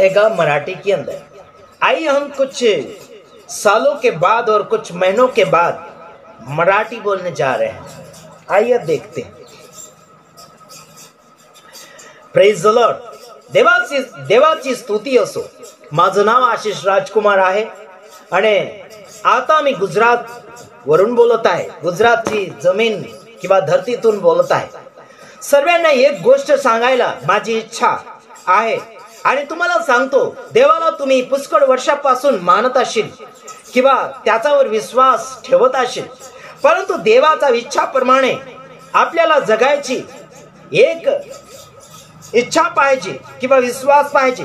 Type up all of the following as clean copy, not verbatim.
रहेगा मराठी के अंदर। आइए हम कुछ सालों के बाद और कुछ महीनों के बाद मराठी बोलने जा रहे हैं। आइए देखते हैं। Praise the Lord. देवाची स्तुती असो। माझं नाव आशिष राजकुमार आहे आणि आता मी गुजरात वरून बोलत आहे। गुजरातची जमीन किंवा धरतीतून बोलत आहे। सर्वांना एक गोष्ट सांगायला माझी इच्छा आहे आणि तुम्हाला सांगतो, देवाला तुम्ही पुष्कळ वर्षापासून मानत असेल किंवा त्याच्यावर विश्वास ठेवत असेल, परंतु देवाच्या इच्छाप्रमाणे आपल्याला जगायची एक इच्छा पाहिजे किंवा विश्वास पाहिजे।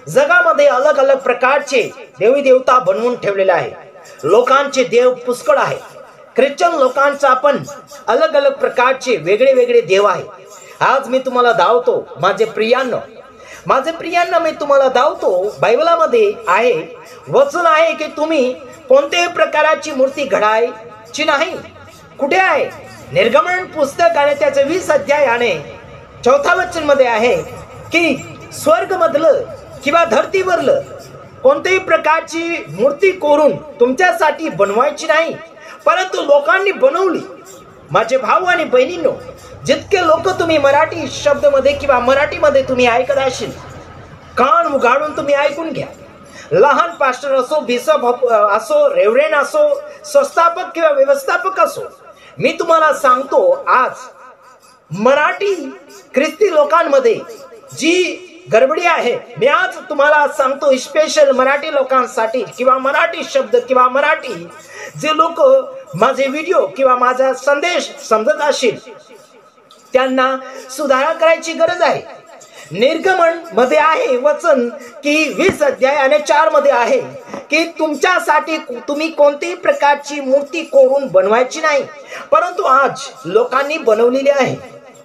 जगामध्ये अलग अलग प्रकारचे देवी देवता बनवून ठेवलेले आहे। लोकांचे देव पुष्कळ आहे। ख्रिश्चन लोकांचा पण अलग अलग प्रकारचे वेगळे वेगळे देव आहे। आज मी तुम्हाला दावतो माझे प्रियांनो मी तुम्हाला दावतो, बायबलामध्ये आहे वचन आहे की तुम्ही कोणत्याही प्रकारची मूर्ती घडायची नाही। कुठे आहे? निर्गमन पुस्तक आणि त्याचे 20 अध्याय आणि 4 वचन मध्ये आहे की स्वर्ग मधलं किंवा धरतीवरलं कोणत्याही प्रकारची मूर्ती कोरून तुमच्यासाठी बनवायची नाही, परंतु लोकांनी बनवली। माझे भाऊ आणि बहिणींनो, जितके लोक तुम्ही मराठी शब्दमध्ये किंवा मराठीमध्ये तुम्ही ऐकत असेल, कान उघडून तुम्ही ऐकून घ्या। लहान पास्टर असो, बिशप असो, रेव्हरेंड असो, संस्थापक किंवा व्यवस्थापक असो, मी तुम्हाला सांगतो, आज मराठी ख्रिस्ती लोकांमध्ये जी गडबडी आहे, मी आज तुम्हाला सांगतो स्पेशल मराठी लोकांसाठी किंवा मराठी शब्द किंवा मराठी जे लोक माझे व्हिडिओ किंवा माझा संदेश समजत असतील त्यांना सुधारणा करायची गरज आहे। निर्गमन मध्ये आहे वचन की 20 अध्याय आणि 4 मध्ये आहे की तुमच्यासाठी तुम्ही कोणत्याही प्रकारची मूर्ती कोरून बनवायची नाही, परंतु आज लोकांनी बनवलेली आहे।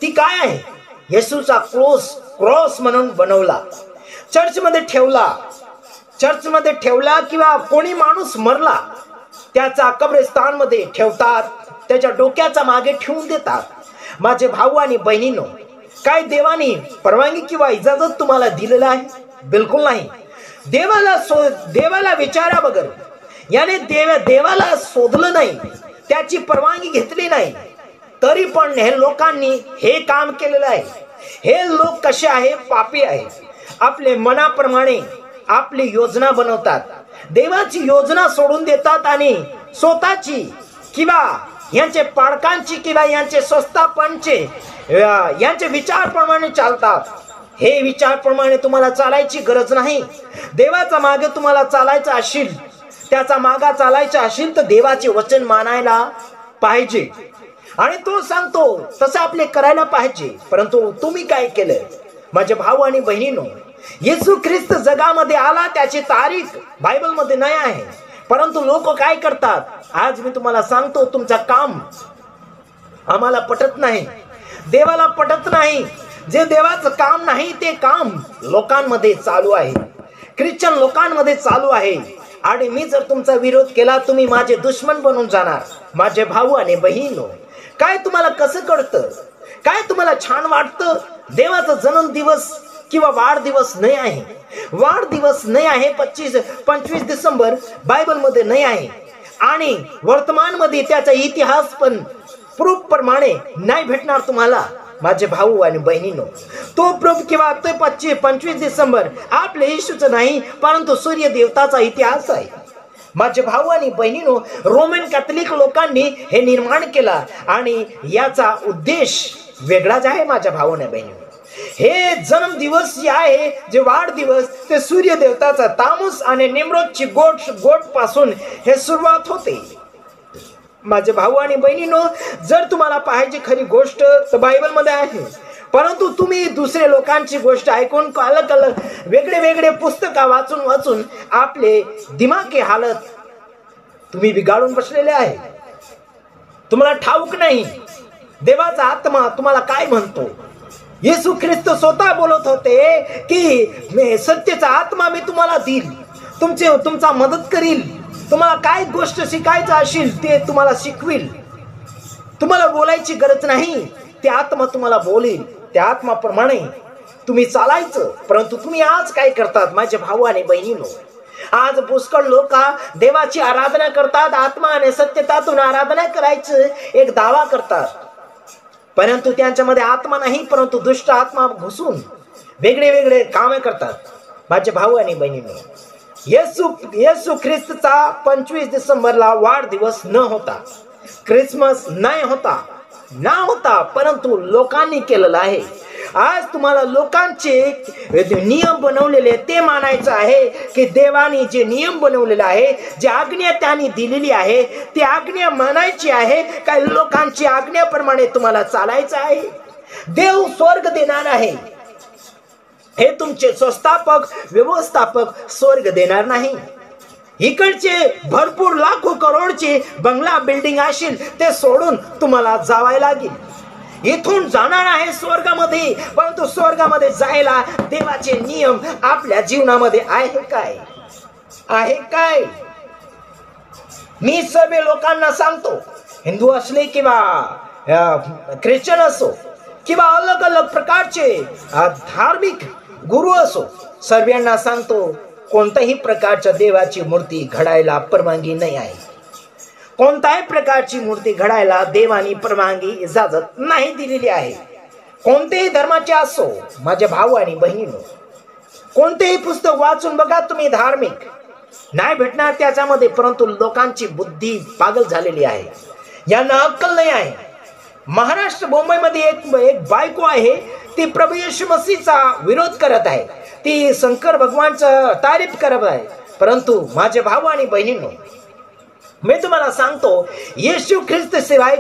ती काय आहे? येशूचा क्रॉस म्हणून बनवला, चर्चमध्ये ठेवला किंवा कोणी माणूस मरला त्याचा कब्रस्तान मध्ये ठेवतात, त्याच्या डोक्याचा मागे ठेवून देतात। माझे भाऊ आणि बहिणींनो, काय देवाने परवानगी किंवा इजाजत तुम्हाला दिलेला आहे? बिलकुल नाही। देवाला विचारा बगर, याने देवाला शोधलं नाही, त्याची परवानगी घेतली नाही, तरी पण हे लोकांनी हे काम केलेलं आहे। हे लोक कसे आहे? पापी आहे। आपले मनाप्रमाणे आपली योजना बनवतात, देवाची योजना सोडून देतात आणि स्वतःची किंवा यांचे पालकांची किंवा यांचे संस्थापनचे यांचे विचारप्रमाणे चालतात। हे विचारप्रमाणे तुम्हाला चालायची गरज नाही। देवाचा मागे तुम्हाला चालायचं असेल, त्याचा मागा चालायचा असेल तर देवाचे वचन मानायला पाहिजे आणि तो सांगतो तसं आपले करायला पाहिजे। परंतु तुम्ही काय केलं? माझे भाऊ आणि बहिणींनो, येशू ख्रिस्त जगामध्ये आला, त्याची तारीख बायबल मध्ये नाही आहे, परंतु लोक काय करतात? आज मी तुम्हाला सांगतो, तुमचं काम आम्हाला पटत नाही, देवाला पटत नाही। जे देवाचं काम नाही ते काम लोकांमध्ये चालू आहे, ख्रिश्चन लोकांमध्ये चालू आहे। आणि मी जर तुमचा विरोध केला, तुम्ही माझे दुश्मन बनून जाणार। माझे भाऊ आणि बहिणींनो, काय तुम्हाला कसं कळतं? काय तुम्हाला छान वाटतं? देवाचा जन्मदिवस किंवा वाढदिवस नाही आहे, वाढदिवस नाही आहे। 25 डिसेंबर बायबल मध्ये नाही आहे आणि वर्तमान मध्ये त्याचा इतिहास पण प्रूफ प्रमाणे नाही भेटणार तुम्हाला। माझे भाऊ आणि बहिणींनो, तो प्रूफ किंवा ते 25 डिसेंबर आपल्या येशूचं नाही, परंतु सूर्य देवताचा इतिहास आहे। माझे भाऊ आणि बहिणींनो, रोमन कॅथलिक लोकांनी हे निर्माण केला आणि याचा उद्देश वेगळाच आहे। माझ्या भाऊ आणि बहिणींनो, हे जन्मदिवस जे आहे, जे वाढदिवस, ते सूर्य देवताचा तामूस आणि निम्रोदची गोट पासून हे सुरुवात होते। माझे भाऊ आणि बहिणींनो, जर तुम्हाला पाहिजे खरी गोष्ट तर बायबल मध्ये आहे, परंतु तुम्ही दुसरे लोकांची गोष्ट ऐकून अलग अलग वेगळे पुस्तका वाचून आपले दिमागी हालत तुम्ही बिघाडून बसलेले आहे। तुम्हाला ठाऊक नाही देवाचा आत्मा तुम्हाला काय म्हणतो। येशू ख्रिस्त स्वतः बोलत होते की सत्याचा आत्मा मी तुम्हाला देईल, तुमचा मदत करील, तुम्हाला काय गोष्ट शिकायचं असेल ते तुम्हाला शिकविल। तुम्हाला बोलायची गरज नाही, ते आत्मा तुम्हाला बोलेल। त्या आत्माप्रमाणे तुम्ही चालायचं. परंतु तुम्ही आज काय करतात माझे भाऊ आणि बहिणीनो? आज पुष्कळ लोक देवाची आराधना करतात, आत्मा आणि सत्यतातून आराधना करायचं एक दावा करतात, परंतु त्यांच्यामध्ये आत्मा नाही, परंतु दुष्ट आत्मा घुसून वेगळे वेगळे कामे करतात. माझे भाऊ आणि बहिणीनो, येशू ख्रिस्तचा 25 डिसेंबरला वाढदिवस न होता, ख्रिसमस नाही होता, परंतु लोकांनी केलेला आहे. आज तुम्हाला लोकांचे नियम बनवलेले ते मानायचं आहे की देवाने जे नियम बनवलेले आहे, जे आज्ञा त्यांनी दिलेली आहे ती आज्ञा मानायची आहे. काही लोकांची आज्ञाप्रमाणे तुम्हाला चालायचं आहे. देव स्वर्ग देणार आहे, हे तुमचे संस्थापक व्यवस्थापक स्वर्ग देणार नाही. इकडचे भरपूर लाखो करोडचे बंगला बिल्डिंग असेल ते सोडून तुम्हाला जावायला लागेल. इथून जाणार आहे स्वर्गामध्ये, परंतु स्वर्गामध्ये जायला देवाचे नियम आपल्या जीवनामध्ये आहे काय? मी सर्व लोकांना सांगतो, हिंदू असले किंवा ख्रिश्चन असो किंवा अलग अलग प्रकारचे धार्मिक गुरु असो, सर्वांना सांगतो, कोणत्याही प्रकारच्या देवाची मूर्ती घडायला परवानगी नाही आहे. कोणत्याही प्रकारची मूर्ती घडायला देवानी परवानगी इजाजत नाही दिलेली आहे. कोणतेही धर्माचे असो माझे भाऊ आणि बहिणीनो, कोणतेही पुस्तक वाचून बघा तुम्ही, धार्मिक नाही भेटणार त्याच्यामध्ये. परंतु लोकांची बुद्धी पागल झालेली आहे, यांना अक्कल नाही आहे. महाराष्ट्र मुंबईमध्ये एक बायको आहे, ती प्रभू येशू मसीहचा विरोध करत आहे, ती शंकर भगवानचा तारीफ करत आहे. परंतु माझे भाऊ आणि बहिणींनो, मी तुम्हाला सांगतो, येशू ख्रिस्त शिवाय,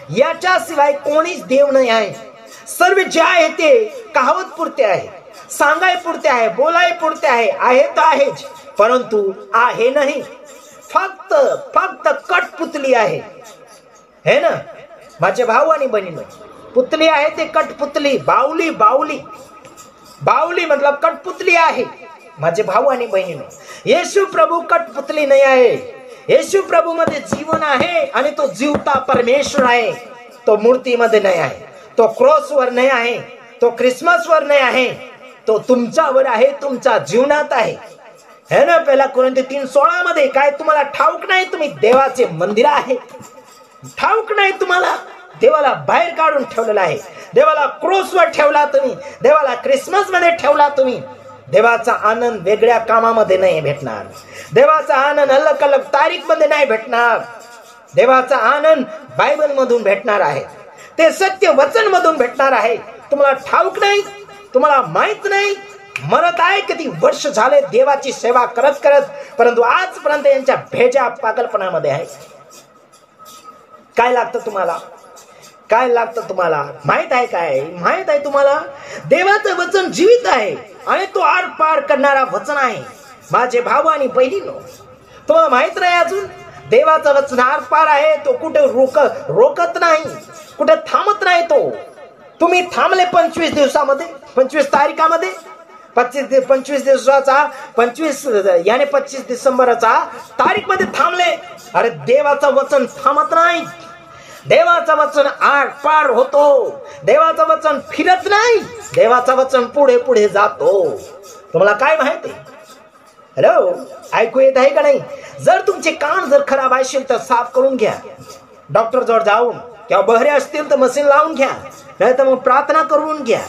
याच्या शिवाय कोणीच देव नाही आहे. सर्व जे आहे ते कहावत पुरते आहे, सांगाय पुरते आहे, बोलाय पुरते आहे तर आहेच, परंतु आहे नाही. फक्त कठपुतली आहे, है ना माझे भाऊ आणि बहिणींनो? पुतली आहे ते कठपुतली, बावली मतलब कठपुतली आहे माझे भाऊ आणि बहिणींनो. येशू प्रभू कठपुतली नाही आहे. येशू प्रभू मध्ये जीवन आहे आणि तो जीवता परमेश्वर आहे. तो मूर्तीमध्ये नाही आहे, तो क्रॉसवर नाही आहे, तो ख्रिसमसवर नाही आहे, तो तुमच्यावर आहे, तुमच्या जीवनात आहे, है ना. पहिला कोरिंथी 3:16 मध्ये काय तुम्हाला ठाऊक नाही तुम्ही देवाचे मंदिर आहे? ठाऊक नाही तुम्हाला? देवाला बाहेर काढून ठेवलेला आहे, देवाला क्रॉसवर ठेवला तुम्ही, देवाला ख्रिसमस मध्ये ठेवला तुम्ही. देवाचा आनंद वेगळ्या कामामध्ये नाही भेटणार, देवाचा आनंद अलग अलग तारीख मध्ये नाही भेटणार. देवाचा आनंद बायबल मधून भेटणार आहे, ते सत्य वचन मधून भेटणार आहे. तुम्हाला ठाऊक नाही, तुम्हाला माहित नाही. मरत आहे किती वर्ष झाले देवाची सेवा करत करत, परंतु आजपर्यंत यांच्या भेजा पागलपणामध्ये आहे. काय लागतं तुम्हाला? काय लागतं तुम्हाला? माहित आहे काय? माहित आहे तुम्हाला? देवाचं वचन जीवित आहे आणि तो आर पार करणारा वचन आहे माझे भाऊ आणि बहिणींनो. तुम्हाला माहित नाही अजून? देवाचं वचन आर पार आहे, तो कुठे रोकत नाही, कुठे थांबत नाही. तो तुम्ही थांबले 25 दिवसामध्ये, 25 तारीखामध्ये, 25 दिवसाचा 25 डिसेंबरचा तारीख मध्ये थांबले. अरे देवाचं वचन थांबत नाही, देवाचं वचन आर पार होतो, देवाचं वचन फिरत नाही, देवाचं वचन पुढे पुढे जातो. तुम्हाला काय माहिती? हॅलो, ऐकू येत आहे का नाही? जर तुमचे कान जर खराब असेल तर साफ करून घ्या, डॉक्टर जवळ जाऊन, किंवा बहरे असतील तर मशीन लावून घ्या, नाही तर मग प्रार्थना करून घ्या.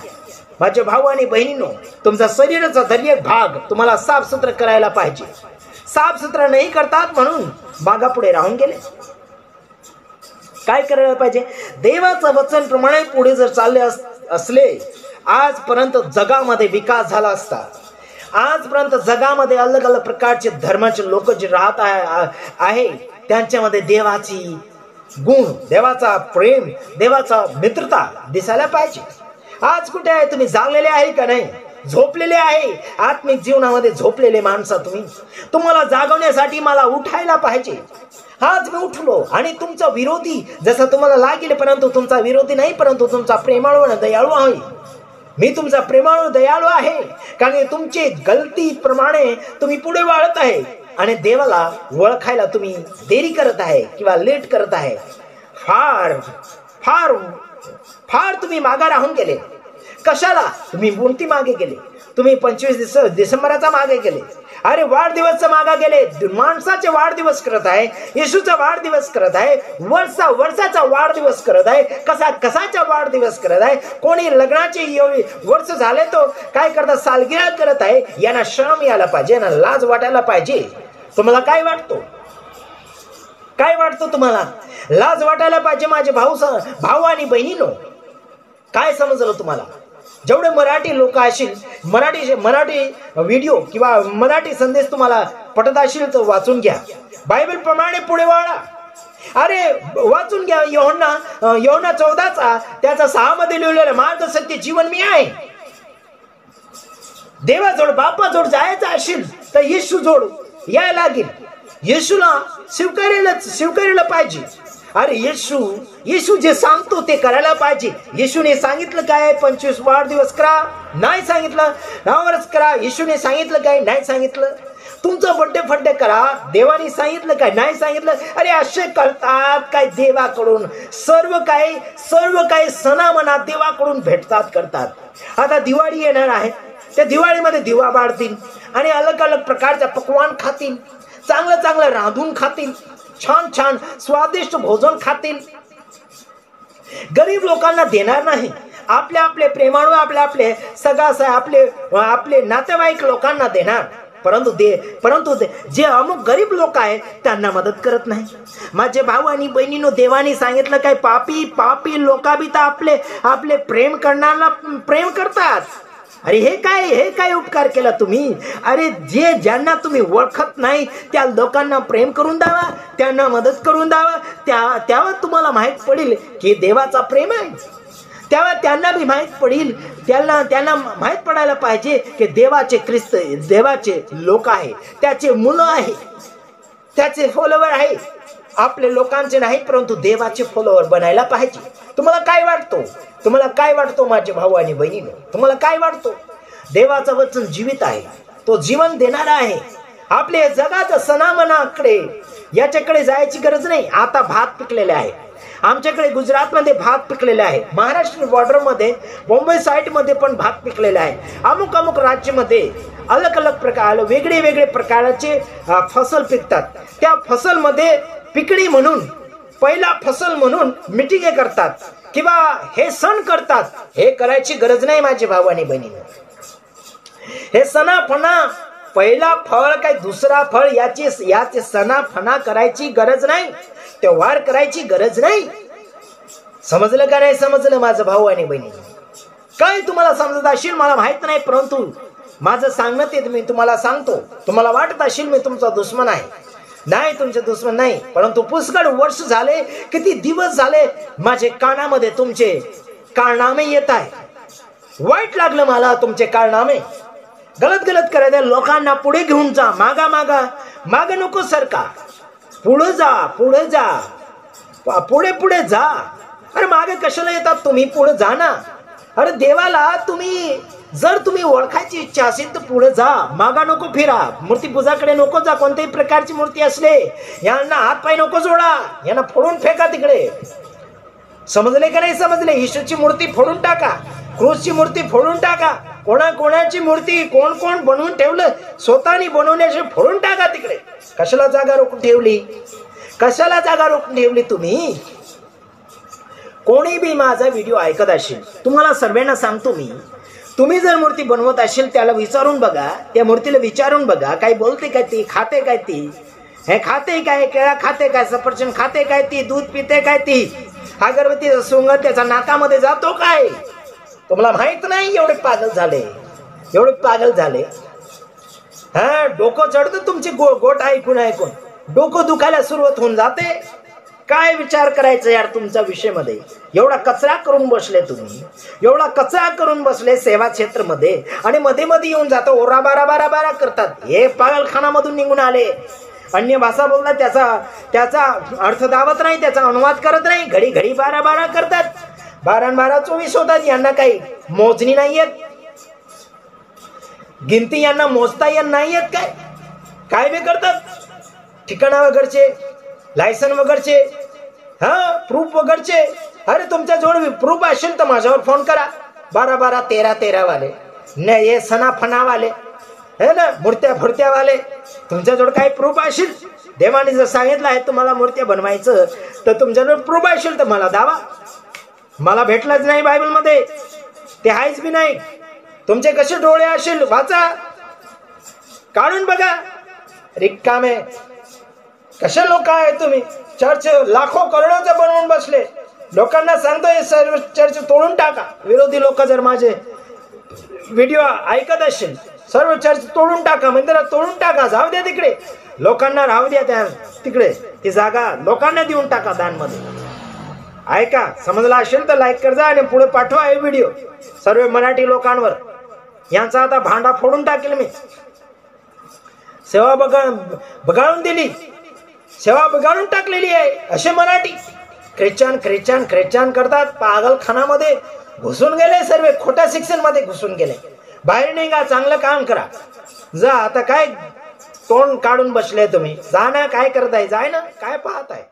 माझे भाऊ आणि बहिणींनो, तुमचा शरीराचा दर एक भाग तुम्हाला साफसुथरं करायला पाहिजे. साफसुथरं नाही करतात म्हणून मागा पुढे राहून गेले. काय करायला पाहिजे? देवाचं वचन प्रमाणे पुढे जर चालले असले, आजपर्यंत जगामध्ये विकास झाला असता. आजपर्यंत जगामध्ये अलग अलग प्रकारचे धर्माचे लोक जे राहत आहे, त्यांच्यामध्ये देवाची गुण, देवाचा प्रेम, देवाचा मित्रता दिसायला पाहिजे. आज कुठे आहे? तुम्ही जागलेले आहे का नाही? झोपलेले आहे? आत्मिक जीवनामध्ये झोपलेले माणसं तुम्ही. तुम्हाला जागवण्यासाठी मला उठायला पाहिजे. आज मी उठलो आणि तुमचा विरोधी जसा तुम्हाला लागेल, परंतु तुमचा विरोधी नाही, परंतु तुमचा प्रेमाळू आणि दयाळू आहे. मी तुमचा प्रेमाळू दयाळू आहे, कारण तुमचे गलती प्रमाणे तुम्ही पुढे वाढत आहे आणि देवाला ओळखायला तुम्ही देरी करत आहे किंवा लेट करत आहे. फार फार फार तुम्ही मागा राहून गेले. कशाला? तुम्ही मूर्ती मागे गेले, तुम्ही 25 डिसेंबरचा मागे गेले, अरे वाढदिवसचा मागा गेले, माणसाचे वाढदिवस करत आहे, येशूचा वाढदिवस करत आहे, वर्षाचा वाढदिवस करत आहे, कसाचा वाढदिवस करत आहे. कोणी लग्नाचे वर्ष झाले तो काय करतात, सालगिरह करत आहे. यांना शरम यायला पाहिजे, यांना लाज वाटायला पाहिजे. तुम्हाला काय वाटतो? काय वाटतं तुम्हाला? लाज वाटायला पाहिजे माझे भाऊ आणि बहिणीनो. काय समजलं तुम्हाला? जेवढे मराठी लोक असतील, मराठी व्हिडिओ किंवा मराठी संदेश तुम्हाला पटत असतील तर वाचून घ्या. बायबल प्रमाणे पुढे वळा. अरे वाचून घ्या. योहन्ना 14 त्याचा 6 मध्ये लिहिलेलं मार्ग सत्य जीवन मी आहे. देवाजवळ बापाजवळ जायचं असेल तर येशू जोड यायला लागेल. येशूला स्वीकारायला पाहिजे. अरे येशू जे सांगतो ते करायला पाहिजे. येशूने सांगितलं काय? 25 वाढदिवस करा, नाही सांगितलं. नावरच करा, येशूने सांगितलं काय? नाही सांगितलं. तुमचं बड्डे करा, देवाने सांगितलं काय? नाही सांगितलं. अरे असे करतात काय? देवाकडून सर्व काही सणामना देवाकडून भेटतात करतात. आता दिवाळी येणार आहे, त्या दिवाळीमध्ये दिवा बाळतील आणि अलग अलग प्रकारच्या पकवान खातील, चांगलं रांधून खातील, छान स्वादिष्ट भोजन खातील. गरीब लोकांना देणार नाही. आपले प्रेमाळू आपले सगळं आपले नातेवाईक लोकांना देणार. परंतु जे अमुक गरीब लोक आहेत त्यांना मदत करत नाही. माझे भाऊ आणि बहिणीनो, देवाने सांगितलं काय? पापी लोकाबी तर आपले प्रेम करणाऱ्याला प्रेम करतात. अरे हे काय उपकार केला तुम्ही? अरे ज्यांना तुम्ही ओळखत नाही त्या लोकांना प्रेम करून द्यावा, त्यांना मदत करून द्यावा. त्यावर तुम्हाला माहित पडेल की देवाचा प्रेम आहे. तेव्हा त्यांना बी माहित पडेल, त्यांना माहित पडायला पाहिजे की देवाचे लोक आहे, त्याचे मुलं आहे, त्याचे फॉलोवर आहे. आपले लोकांचे नाही परंतु देवाचे फॉलोवर बनायला पाहिजे. तुम्हाला काय वाटतो माझे भाऊ आणि बहिणीनो? तुम्हाला काय वाटतो? देवाचं वचन जीवित आहे, तो जीवन देणारा आहे. आपले जगात सणामनाकडे याच्याकडे जायची गरज नाही. आता भात पिकलेले आहे. आमच्याकडे गुजरातमध्ये भात पिकलेले आहे, महाराष्ट्र बॉर्डर मध्ये मुंबई साईड मध्ये पण भात पिकलेले आहे. अमुक राज्यामध्ये अलग प्रकार वेगळे प्रकारचे फसल पिकतात. त्या फसल मध्ये पिकणी म्हणून पहिला फसल म्हणून मिटिंगे करतात किंवा हे सण करतात. हे करायची गरज नाही माझे भाऊ आणि बहिणी. हे सणाफणा पहिला फळ काय दुसरा फळ याचे सणाफणा करायची गरज नाही, त्योहार करायची गरज नाही. समजलं का? नाही समजलं माझं भाऊ आणि बहिणी? काय तुम्हाला समजत असेल मला माहित नाही, परंतु माझं सांगणं ते मी तुम्हाला सांगतो. तुम्हाला वाटत असेल मी तुमचा दुश्मन आहे. नाही, तुमचे दुश्मन नाही, परंतु पुष्कळ वर्ष झाले, किती दिवस झाले माझे कानामध्ये तुमचे कारनामे येत आहे. वाईट लागलं मला तुमचे कारनामे. गलत करायचं. लोकांना पुढे घेऊन जा, मागा नको सरका. पुढे जा, पुढे जा. अरे मागे कशाला येतात तुम्ही? पुढे जा ना. अरे देवाला जर तुम्ही ओळखायची इच्छा असेल तर पुढे जा, मागा नको फिरा. मूर्ती पूजाकडे नको जा. कोणत्याही प्रकारची मूर्ती असले यांना हात पाय नको जोडा, यांना फोडून फेका तिकडे. समजले का नाही समजले? येशूची मूर्ती फोडून टाका, क्रूसची मूर्ती फोडून टाका. कोणाची मूर्ती कोण बनवून ठेवलं, स्वतःनी बनवण्याची फोडून टाका तिकडे. कशाला जागा रोखून ठेवली तुम्ही? कोणी बी माझा व्हिडिओ ऐकत असेल, तुम्हाला सर्वांना सांगतो मी, तुम्ही जर मूर्ती बनवत असेल त्याला विचारून बघा, त्या मूर्तीला विचारून बघा काय बोलते काय ती, खाते काय ती, हे खाते काय, केळा खाते काय, सफरचंद खाते काय ती, दूध पिते काय ती, अगरबत्ती सोंग त्याचा नाकामध्ये जातो काय? तुम्हाला माहित नाही? एवढे पागल झाले. हा, डोकं चढतं तुमची गोट ऐकून डोकं दुखायला सुरुवात होऊन जाते. काय विचार करायचं यार तुमच्या विषयमध्ये? एवढा कचरा करून बसले तुम्ही, एवढा कचरा करून बसले सेवा क्षेत्रामध्ये, आणि मध्ये येऊन जातो ओरा बारा करतात. हे पागलखानामधून निघून आले. अन्य भाषा बोलला त्याचा अर्थ दावत नाही, त्याचा अनुवाद करत नाही, घडी बारा करतात. 12 24 होतात. यांना काही मोजणी नाही येत, गिनती यांना मोजता येत नाही येत. काय बी करतात. ठिकाणा वगैरेचे, लायसन वगैरेचे, प्रूफ वगैरेचे. अरे तुमच्या जवळ प्रूफ असेल तर माझ्यावर फोन करा, 12-12, 13-13 वाले न ये सनाफना वाले है ना, मूर्त्या फुर्त्या वाले. तुमच्याजवळ काही प्रूफ असेल, देवाने जर सांगितलं आहे तुम्हाला मूर्त्या बनवायचं तर तुमच्याजवळ प्रूफ असेल तर मला दावा. मला भेटलंच नाही बायबल मध्ये, ते आहेच बी नाही. तुमचे कसे डोळे असेल वाचा, काढून बघा. रिकामे कसे लोक आहे तुम्ही. चर्च लाखो करोडोचं बनवून बसले. लोकांना सांगतोय सर्व चर्च तोडून टाका. विरोधी लोक जर माझे व्हिडिओ ऐकत असेल, सर्व चर्च तोडून टाका, मंदिरात तोडून टाका, जाऊ द्या तिकडे, लोकांना राहू द्या त्या तिकडे, ती जागा लोकांना देऊन टाका दानमध्ये. ऐका, समजला असेल तर लाईक कर जा आणि पुढे पाठवा हे व्हिडिओ सर्व मराठी लोकांवर. यांचा आता भांडा फोडून टाकेल मी. सेवा बगाळून दिली, सेवा बगाळून टाकलेली आहे. असे मराठी ख्रिश्चन करतात. पागलखानामध्ये घुसून गेले, सर्व खोट्या शिक्षण मध्ये घुसून गेले. बाहेर निघा, चांगलं काम करा. जा, आता काय तोंड काढून बसले तुम्ही. जा ना, काय करताय, जाय ना, काय पाहताय.